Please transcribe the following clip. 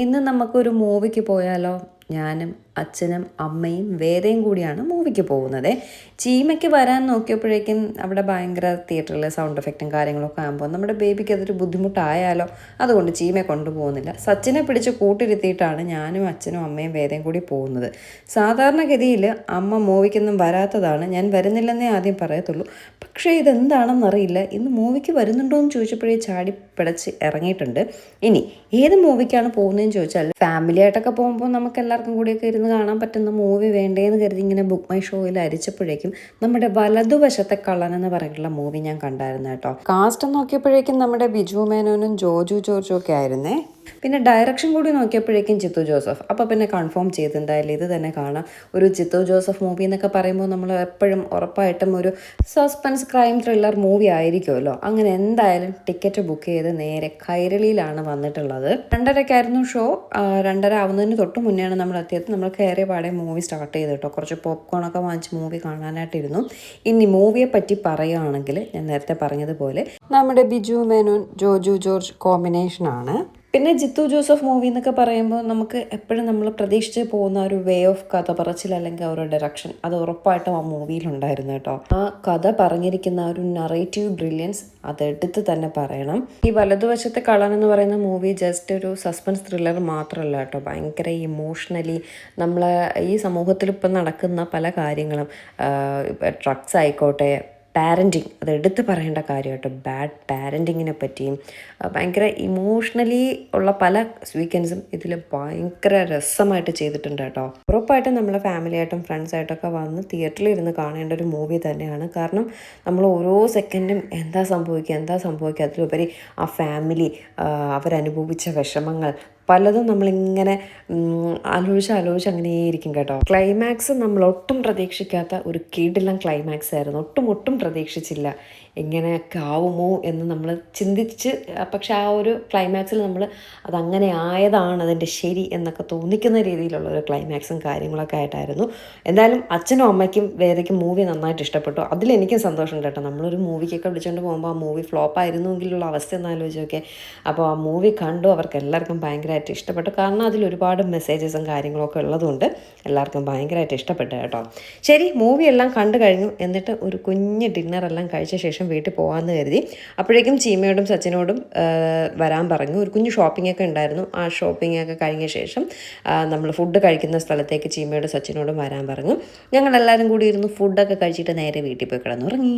ഇന്ന് നമുക്കൊരു മൂവിക്ക് പോയാലോ? ഞാനും അച്ഛനും അമ്മയും വേദയും കൂടിയാണ് മൂവിക്ക് പോകുന്നത്. ചീമയ്ക്ക് വരാൻ നോക്കിയപ്പോഴേക്കും അവിടെ ഭയങ്കര തിയേറ്ററിൽ സൗണ്ട് എഫക്റ്റും കാര്യങ്ങളൊക്കെ ആകുമ്പോൾ നമ്മുടെ ബേബിക്ക് അതൊരു ബുദ്ധിമുട്ടായാലോ, അതുകൊണ്ട് ചീമയെ കൊണ്ടുപോകുന്നില്ല. സച്ചിനെ പിടിച്ച് കൂട്ടിരുത്തിയിട്ടാണ് ഞാനും അച്ഛനും അമ്മയും വേദയും കൂടി പോകുന്നത്. സാധാരണഗതിയിൽ അമ്മ മൂവിക്കൊന്നും വരാത്തതാണ്, ഞാൻ വരുന്നില്ലെന്നേ ആദ്യം പറയത്തുള്ളൂ. പക്ഷേ ഇതെന്താണെന്നറിയില്ല, ഇന്ന് മൂവിക്ക് വരുന്നുണ്ടോ എന്ന് ചോദിച്ചപ്പോഴേ ചാടി പിടച്ച് ഇറങ്ങിയിട്ടുണ്ട്. ഇനി ഏത് മൂവിക്കാണ് പോകുന്നതെന്ന് ചോദിച്ചാൽ, ഫാമിലി ആയിട്ടൊക്കെ പോകുമ്പോൾ നമുക്ക് എല്ലാവർക്കും കൂടിയൊക്കെ ഇരുന്ന് കാണാൻ പറ്റുന്ന മൂവി വേണ്ടേന്ന് കരുതി ഇങ്ങനെ ബുക്ക് മൈ ഷോയിൽ അരിച്ചപ്പോഴേക്കും നമ്മുടെ വലതുവശത്തെ കള്ളൻ എന്ന് പറഞ്ഞിട്ടുള്ള മൂവി ഞാൻ കണ്ടായിരുന്നു കേട്ടോ. കാസ്റ്റ് നോക്കിയപ്പോഴേക്കും നമ്മുടെ ബിജു മേനോനും ജോജു ജോർജും ഒക്കെ ആയിരുന്നേ. പിന്നെ ഡയറക്ഷൻ കൂടി നോക്കിയപ്പോഴേക്കും ചിത്തു ജോസഫ്. അപ്പോൾ പിന്നെ കൺഫേം ചെയ്ത് എന്തായാലും ഇത് തന്നെ കാണാം. ഒരു ചിത്തു ജോസഫ് മൂവി എന്നൊക്കെ പറയുമ്പോൾ നമ്മൾ എപ്പോഴും ഉറപ്പായിട്ടും ഒരു സസ്പെൻസ് ക്രൈം ത്രില്ലർ മൂവി ആയിരിക്കുമല്ലോ. അങ്ങനെ എന്തായാലും ടിക്കറ്റ് ബുക്ക് ചെയ്ത് നേരെ കൈരളിയിലാണ് വന്നിട്ടുള്ളത്. 2:30 ഷോ. 2:30 ആവുന്നതിന് തൊട്ട് മുന്നെയാണ് നമ്മൾ എത്തിയത്. നമ്മൾ കയറിയ പാടെ മൂവി സ്റ്റാർട്ട് ചെയ്ത് കേട്ടോ. കുറച്ച് പോപ്കോണൊക്കെ വാങ്ങിച്ച് മൂവി കാണാനായിട്ടിരുന്നു. ഇനി മൂവിയെ പറ്റി പറയുകയാണെങ്കിൽ, ഞാൻ നേരത്തെ പറഞ്ഞതുപോലെ നമ്മുടെ ബിജു മേനോൻ ജോജു ജോർജ് കോമ്പിനേഷനാണ്. പിന്നെ ജിത്തു ജോസഫ് മൂവി എന്നൊക്കെ പറയുമ്പോൾ നമുക്ക് എപ്പോഴും നമ്മൾ പ്രതീക്ഷിച്ച് പോകുന്ന ഒരു വേ ഓഫ് കഥ പറച്ചിൽ അല്ലെങ്കിൽ ഒരു ഡയറക്ഷൻ, അത് ഉറപ്പായിട്ടും ആ മൂവിയിലുണ്ടായിരുന്നു കേട്ടോ. ആ കഥ പറഞ്ഞിരിക്കുന്ന ഒരു നറേറ്റീവ് ബ്രില്യൻസ് അതെടുത്ത് തന്നെ പറയണം. ഈ വലതുവശത്തെ കള്ളൻ എന്ന് പറയുന്ന മൂവി ജസ്റ്റ് ഒരു സസ്പെൻസ് ത്രില്ലർ മാത്രമല്ല കേട്ടോ, ഭയങ്കര ഇമോഷണലി നമ്മളെ ഈ സമൂഹത്തിൽ ഇപ്പം നടക്കുന്ന പല കാര്യങ്ങളും, ഡ്രഗ്സ് ആയിക്കോട്ടെ, പാരൻറ്റിങ്, അത് എടുത്ത് പറയേണ്ട കാര്യം കേട്ടോ. ബാഡ് പാരൻറ്റിങ്ങിനെ പറ്റിയും ഭയങ്കര ഇമോഷണലി ഉള്ള പല സീക്വൻസും ഇതിൽ ഭയങ്കര രസമായിട്ട് ചെയ്തിട്ടുണ്ട് കേട്ടോ. ഉറപ്പായിട്ടും നമ്മളെ ഫാമിലിയായിട്ടും ഫ്രണ്ട്സായിട്ടൊക്കെ വന്ന് തിയേറ്ററിൽ ഇരുന്ന് കാണേണ്ട ഒരു മൂവി തന്നെയാണ്. കാരണം നമ്മൾ ഓരോ സെക്കൻഡും എന്താ സംഭവിക്കുക അതിലുപരി ആ ഫാമിലി അവരനുഭവിച്ച വിഷമങ്ങൾ പലതും നമ്മളിങ്ങനെ ആലോചിച്ച് അങ്ങനെയിരിക്കും കേട്ടോ. ക്ലൈമാക്സ് നമ്മൾ ഒട്ടും പ്രതീക്ഷിക്കാത്ത ഒരു കിടിലൻ ക്ലൈമാക്സ് ആയിരുന്നു. ഒട്ടും പ്രതീക്ഷിച്ചില്ല ഇങ്ങനെയൊക്കെ ആവുമോ എന്ന് നമ്മൾ ചിന്തിച്ച്, പക്ഷെ ആ ഒരു ക്ലൈമാക്സിൽ നമ്മൾ അതങ്ങനെ ആയതാണ് അതിൻ്റെ ശരി എന്നൊക്കെ തോന്നിക്കുന്ന രീതിയിലുള്ള ഒരു ക്ലൈമാക്സും കാര്യങ്ങളൊക്കെ ആയിട്ടായിരുന്നു. എന്തായാലും അച്ഛനും അമ്മയ്ക്കും വേദയ്ക്കും മൂവി നന്നായിട്ട് ഇഷ്ടപ്പെട്ടു. അതിലെനിക്കും സന്തോഷമുണ്ട് കേട്ടോ. നമ്മളൊരു മൂവിക്കൊക്കെ വിളിച്ചുകൊണ്ട് പോകുമ്പോൾ ആ മൂവി ഫ്ലോപ്പ് ആയിരുന്നെങ്കിലുള്ള അവസ്ഥ ഒന്ന് ആലോചിച്ചൊക്കെ. അപ്പോൾ ആ മൂവി കണ്ടു, അവർക്ക് എല്ലാവർക്കും ഭയങ്കരമായിട്ട് ഇഷ്ടപ്പെട്ടു. കാരണം അതിൽ ഒരുപാട് മെസ്സേജസും കാര്യങ്ങളൊക്കെ ഉള്ളതുകൊണ്ട് എല്ലാവർക്കും ഭയങ്കരമായിട്ട് ഇഷ്ടപ്പെട്ടു കേട്ടോ. ശരി, മൂവി എല്ലാം കണ്ടു കഴിഞ്ഞു. എന്നിട്ട് ഒരു കുഞ്ഞ് ഡിന്നറെല്ലാം കഴിച്ച ശേഷം വീട്ടിൽ പോകാമെന്ന് കരുതി. അപ്പോഴേക്കും ചീമയോടും സച്ചിനോടും വരാൻ പറഞ്ഞു. ഒരു കുഞ്ഞു ഷോപ്പിംഗ് ഒക്കെ ഉണ്ടായിരുന്നു. ആ ഷോപ്പിംഗ് ഒക്കെ കഴിഞ്ഞ ശേഷം നമ്മൾ ഫുഡ് കഴിക്കുന്ന സ്ഥലത്തേക്ക് ചീമയോടും സച്ചിനോടും വരാൻ പറഞ്ഞു. ഞങ്ങളെല്ലാവരും കൂടി ഇരുന്ന് ഫുഡൊക്കെ കഴിച്ചിട്ട് നേരെ വീട്ടിൽ പോയി കിടന്നുറങ്ങി.